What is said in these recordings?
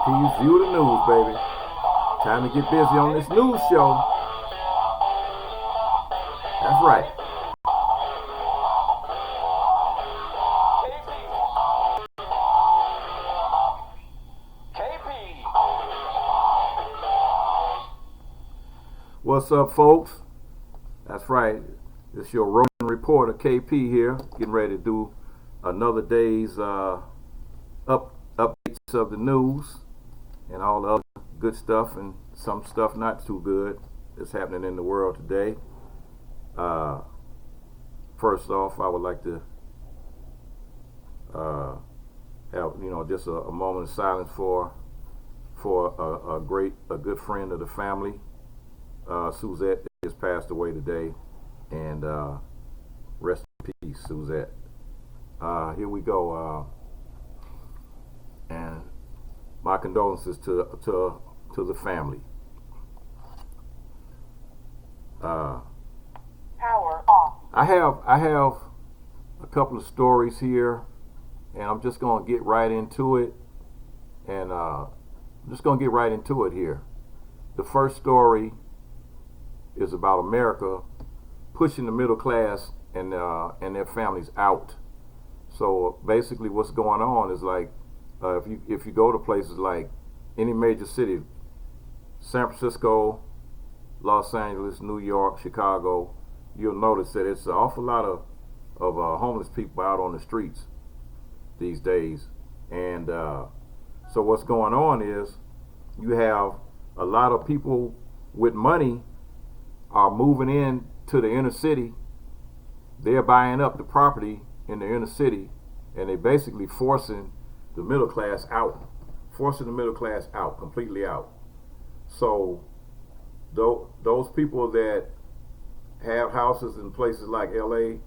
KP's View the News, baby. Time to get busy on this news show. That's right. What's up, folks? That's right. It's your roving reporter, KP here, getting ready to do another day's updates of the news and all the other good stuff and some stuff not too good that's happening in the world today. First off, I would like to have just a moment of silence for a good friend of the family. Suzette has passed away today, and rest in peace, Suzette. Here we go, and my condolences to the family. Power off. I have a couple of stories here, and I'm just gonna get right into it. And I'm just gonna get right into it here. The first story is about America pushing the middle class and their families out. So basically, what's going on is like if you go to places like any major city, San Francisco, Los Angeles, New York, Chicago, you'll notice that it's an awful lot of homeless people out on the streets these days. And so what's going on is you have a lot of people with money are moving in to the inner city. They're buying up the property in the inner city, and they're basically forcing the middle class out, completely out. So those people that have houses in places like LA,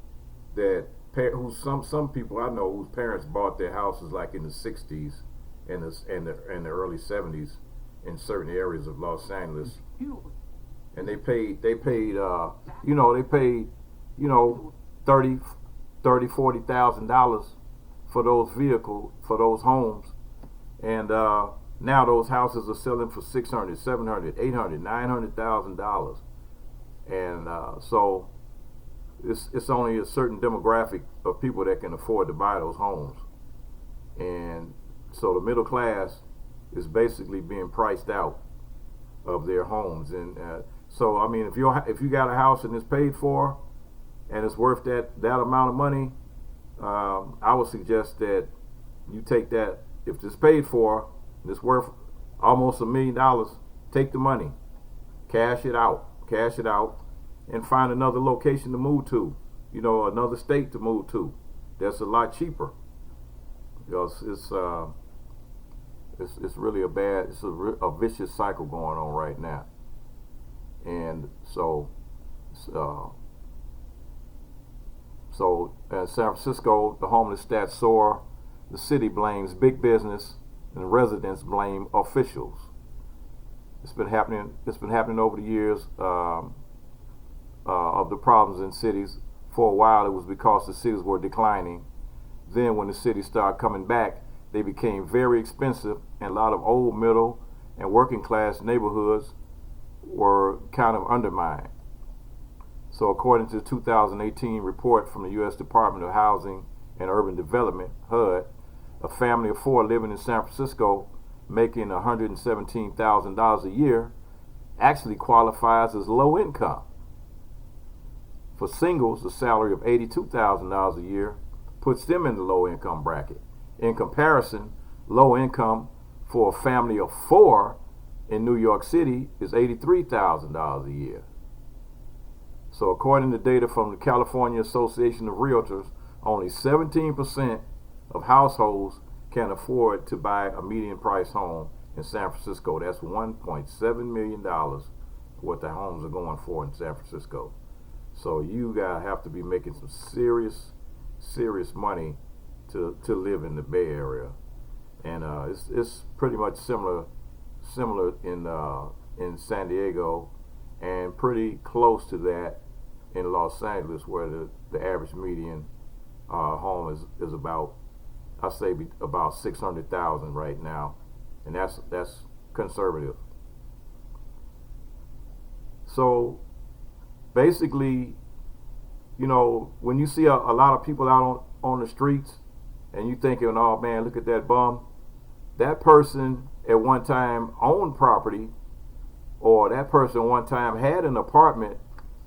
some people I know whose parents bought their houses like in the 60s and the early 70s in certain areas of Los Angeles, and they paid 40,000 dollars for those homes, and now those houses are selling for $600,000, $700,000, $800,000, $900,000, and so it's only a certain demographic of people that can afford to buy those homes, and so the middle class is basically being priced out of their homes. And so I mean, if you got a house and it's paid for and it's worth that amount of money, I would suggest that you take that. If it's paid for and it's worth almost $1 million, take the money, cash it out, and find another location to move to, another state to move to that's a lot cheaper, because it's really a vicious cycle going on right now. And so in San Francisco, the homeless stats soar. The city blames big business, and residents blame officials. It's been happening over the years of the problems in cities. For a while, it was because the cities were declining. Then, when the cities started coming back, they became very expensive, and a lot of old, middle, and working class neighborhoods were kind of undermined. So according to the 2018 report from the U.S. Department of Housing and Urban Development, HUD, a family of 4 living in San Francisco making $117,000 a year actually qualifies as low income. For singles, a salary of $82,000 a year puts them in the low income bracket. In comparison, low income for a family of 4 in New York City is $83,000 a year. So according to data from the California Association of Realtors, only 17% of households can afford to buy a median price home in San Francisco. That's $1.7 million what the homes are going for in San Francisco. So you gotta have to be making some serious money to live in the Bay Area, and it's pretty much similar in San Diego, and pretty close to that in Los Angeles, where the average median home is about, I say, about $600,000 right now and that's conservative. So basically, when you see a lot of people out on the streets, and you thinking, oh man, look at that bum, that person at one time owned property, or that person one time had an apartment,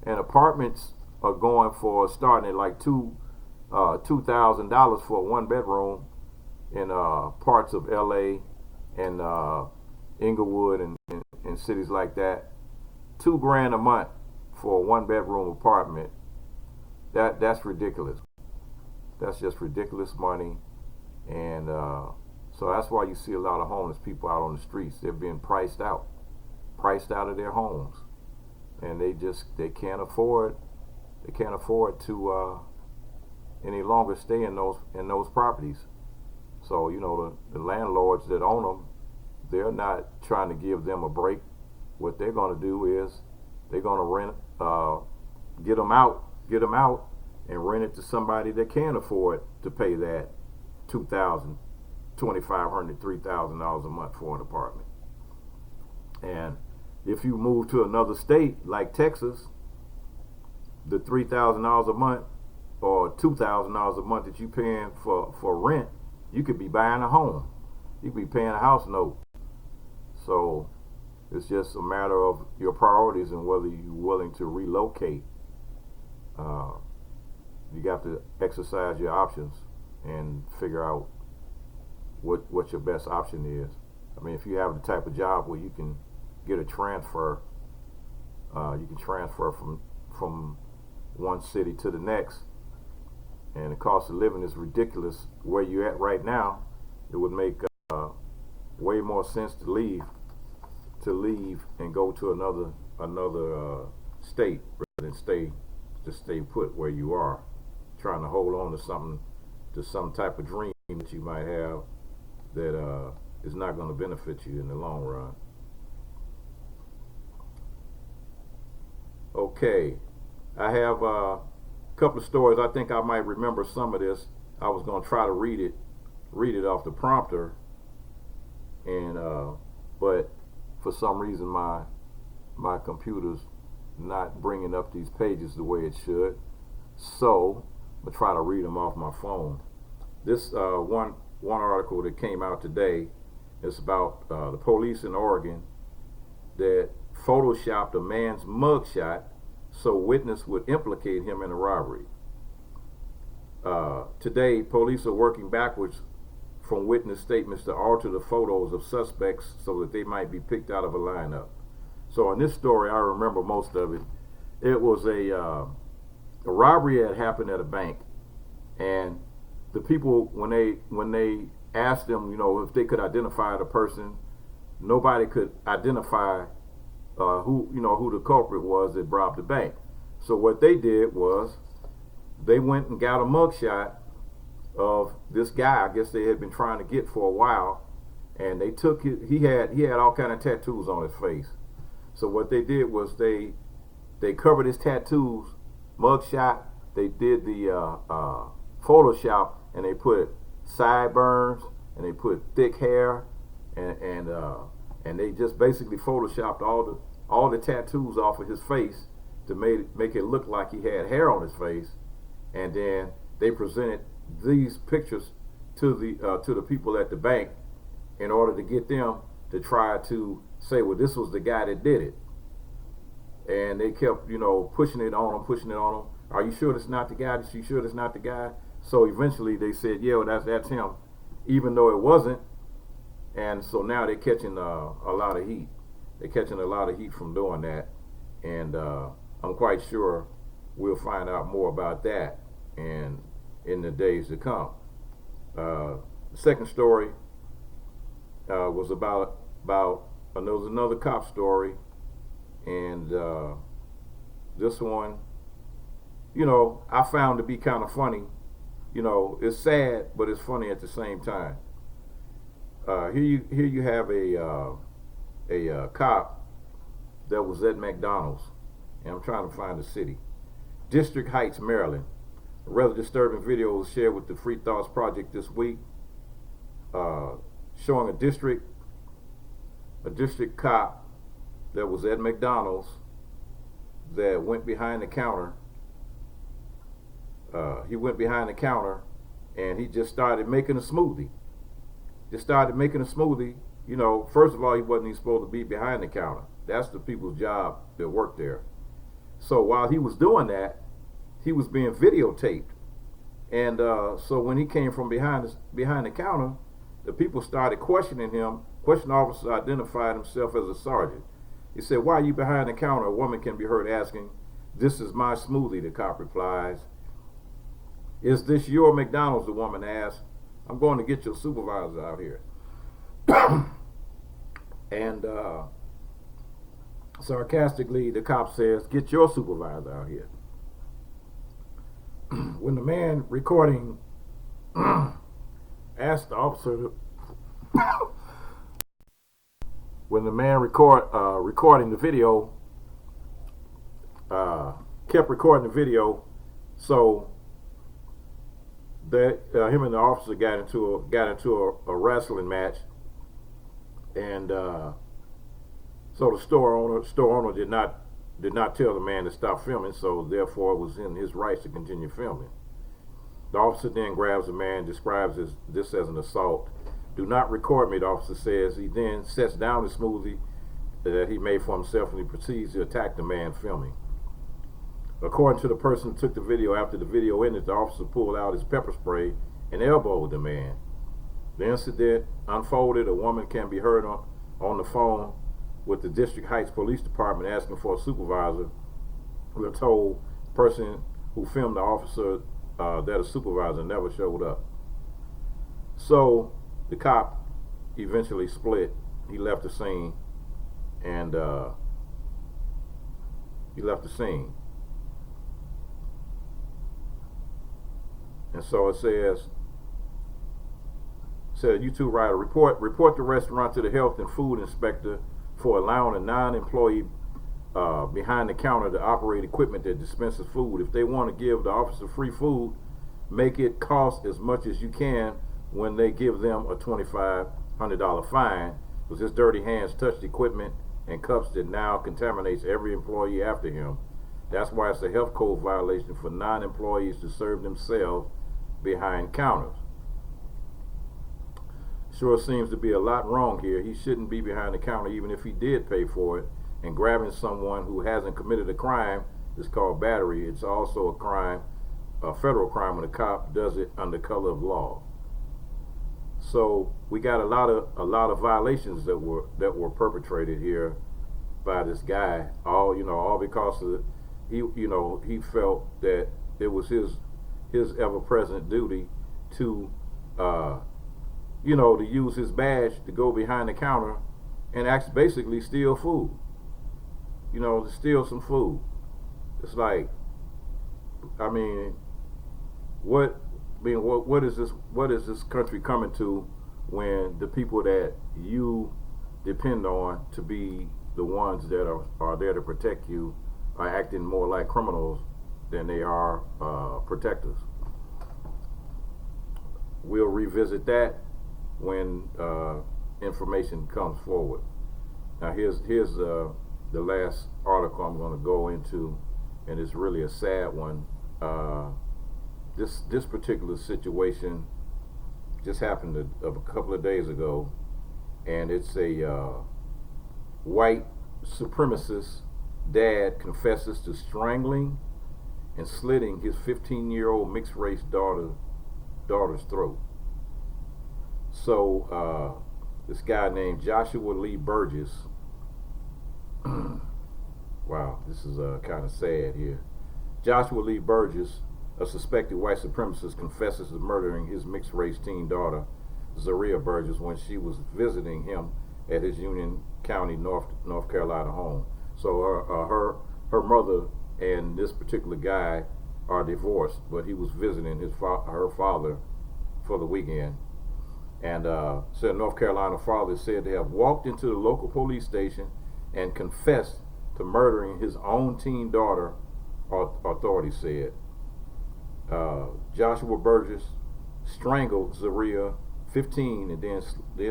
and apartments are going for starting at like $2,000 for a 1 bedroom in parts of LA and Inglewood and cities like that. $2,000 a month for a 1 bedroom apartment. That's ridiculous. That's just ridiculous money, and so that's why you see a lot of homeless people out on the streets. They're being priced out of their homes, and they can't afford to any longer stay in those properties. So the landlords that own them, they're not trying to give them a break. What they're going to do is they're going to get them out, and rent it to somebody that can afford to pay that $2,000, $2,500, $3,000 a month for an apartment. And if you move to another state like Texas, the $3,000 a month or $2,000 a month that you're paying for rent, you could be buying a home. You could be paying a house note. So it's just a matter of your priorities and whether you're willing to relocate. You got to exercise your options and figure out what your best option is. I mean, if you have the type of job where you can get a transfer, you can transfer from one city to the next, and the cost of living is ridiculous where you're at right now. It would make way more sense to leave and go to another state rather than stay put where you are, trying to hold on to some type of dream that you might have that is not going to benefit you in the long run. Okay, I have a couple of stories. I think I might remember some of this. I was going to try to read it off the prompter, and but for some reason my computer's not bringing up these pages the way it should. So I'm gonna try to read them off my phone. This one article that came out today is about the police in Oregon that photoshopped a man's mugshot so witness would implicate him in a robbery. Today, police are working backwards from witness statements to alter the photos of suspects so that they might be picked out of a lineup. So in this story, I remember most of it. It was a robbery had happened at a bank, and the people, when they asked them, if they could identify the person, nobody could identify who the culprit was that robbed the bank. So what they did was they went and got a mugshot of this guy. I guess they had been trying to get for a while, and they took it. He had all kind of tattoos on his face. So what they did was they covered his tattoos, mugshot. They did the Photoshop, and they put sideburns, and they put thick hair, and they just basically photoshopped all the tattoos off of his face to make it look like he had hair on his face, and then they presented these pictures to the people at the bank in order to get them to try to say, well, this was the guy that did it. And they kept, pushing it on them. Are you sure that's not the guy? Are you sure that's not the guy? So eventually they said, yeah, well, that's him, even though it wasn't. And so now they're catching a lot of heat. They're catching a lot of heat from doing that. And I'm quite sure we'll find out more about that in the days to come. The second story was about there was another cop story, and this one, I found to be kind of funny. It's sad, but it's funny at the same time. Here you have a cop that was at McDonald's, and I'm trying to find the city, District Heights, Maryland. A rather disturbing video was shared with the Free Thoughts Project this week, showing a district a district cop that was at McDonald's that went behind the counter. He went behind the counter and he just started making a smoothie. You know, first of all, he wasn't even supposed to be behind the counter. That's the people's job that work there. So while he was doing that, he was being videotaped. And so when he came from behind the counter, the people started questioning him. Question officer identified himself as a sergeant. He said, "Why are you behind the counter?" A woman can be heard asking. "This is my smoothie," the cop replies. "Is this your McDonald's?" the woman asked. "I'm going to get your supervisor out here." And sarcastically, the cop says, "Get your supervisor out here." When the man recording asked the officer when the man recording the video kept recording the video, so that him and the officer got into a wrestling match, and so the store owner did not tell the man to stop filming, so therefore it was in his rights to continue filming. The officer then grabs the man, describes this as an assault. "Do not record me," the officer says. He then sets down the smoothie that he made for himself and he proceeds to attack the man filming. According to the person who took the video, after the video ended, the officer pulled out his pepper spray and elbowed the man. The incident unfolded. A woman can be heard on the phone with the District Heights Police Department asking for a supervisor. We are told the person who filmed the officer that a supervisor never showed up. So the cop eventually split. He left the scene, and And so it said, "YouTube writer, report the restaurant to the health and food inspector for allowing a non-employee behind the counter to operate equipment that dispenses food. If they want to give the officer free food, make it cost as much as you can when they give them a $2,500 fine, because his dirty hands touched equipment and cups that now contaminates every employee after him. That's why it's a health code violation for non-employees to serve themselves behind counters." Sure seems to be a lot wrong here. He shouldn't be behind the counter even if he did pay for it. And grabbing someone who hasn't committed a crime is called battery. It's also a crime, a federal crime, when a cop does it under color of law. So we got a lot of violations that were perpetrated here by this guy. All because of he felt that it was his ever-present duty to to use his badge to go behind the counter and basically steal food. To steal some food. It's like, what is this country coming to when the people that you depend on to be the ones that are there to protect you are acting more like criminals than they are protectors? We'll revisit that when information comes forward. Now here's the last article I'm going to go into, and it's really a sad one. This particular situation just happened a couple of days ago, and it's a white supremacist dad confesses to strangling and slitting his 15-year-old mixed-race daughter's throat. So this guy named Joshua Lee Burgess. Wow, this is kind of sad here. Joshua Lee Burgess, a suspected white supremacist, confesses to murdering his mixed-race teen daughter, Zaria Burgess, when she was visiting him at his Union County, North Carolina home. So her mother and this particular guy are divorced, but he was visiting her father for the weekend. And said North Carolina father is said to have walked into the local police station and confessed to murdering his own teen daughter, authorities said. Joshua Burgess strangled Zaria, 15, and then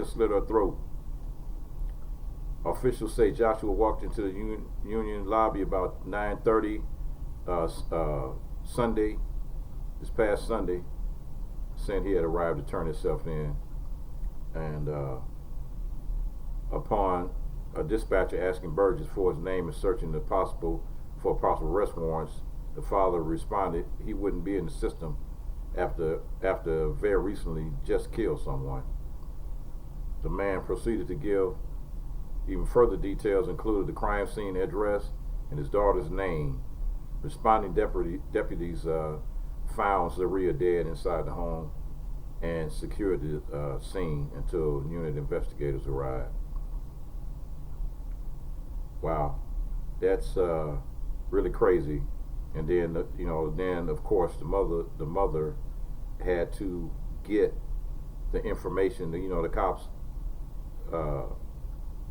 slit her throat. Officials say Joshua walked into the union lobby about 9:30 Sunday, this past Sunday, saying he had arrived to turn himself in. And upon a dispatcher asking Burgess for his name and searching for possible arrest warrants, the father responded he wouldn't be in the system after very recently just killed someone. The man proceeded to give even further details, included the crime scene address and his daughter's name. Responding deputies found Zaria dead inside the home and secured the scene until unit investigators arrived. Wow, that's really crazy. And then then of course the mother had to get the information. The cops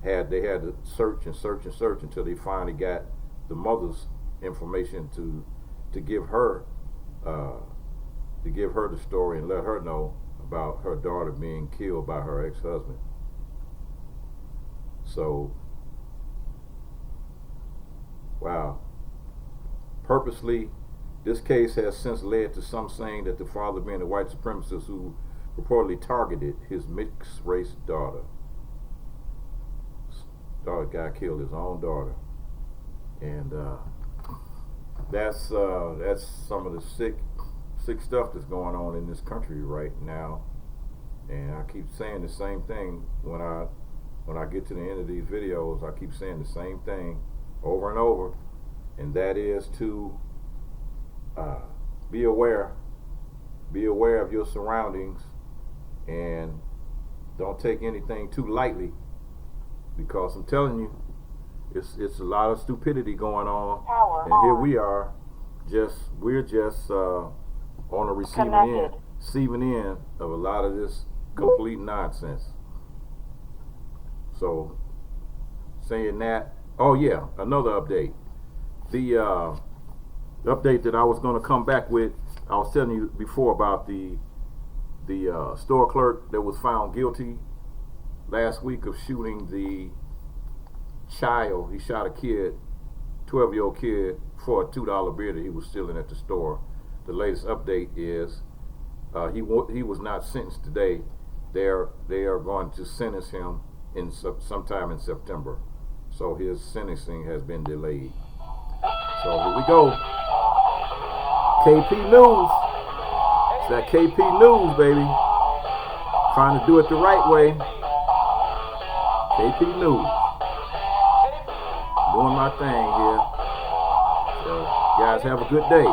had to search until they finally got the mother's information to give her the story and let her know about her daughter being killed by her ex-husband. So, wow. Purposely, this case has since led to some saying that the father being a white supremacist who reportedly targeted his mixed race daughter. Guy killed his own daughter, and that's some of the sick stuff that's going on in this country right now. And I keep saying the same thing when I get to the end of these videos. I keep saying the same thing over and over, and that is to be aware of your surroundings, and don't take anything too lightly, because I'm telling you, it's a lot of stupidity going on. And here we are, we're just on the receiving end of a lot of this complete nonsense. So, saying that, oh yeah, another update. The update that I was going to come back with, I was telling you before about the store clerk that was found guilty last week of shooting the child. He shot a kid, 12-year-old kid, for a $2 beer that he was stealing at the store. The latest update is he was not sentenced today. They are going to sentence him in sometime in September. So his sentencing has been delayed. So here we go. KP News. It's that KP News, baby. Trying to do it the right way. KP News. Doing my thing here. So, guys, have a good day.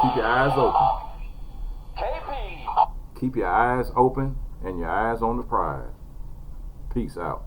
Keep your eyes open. KP. Keep your eyes open and your eyes on the prize. Peace out.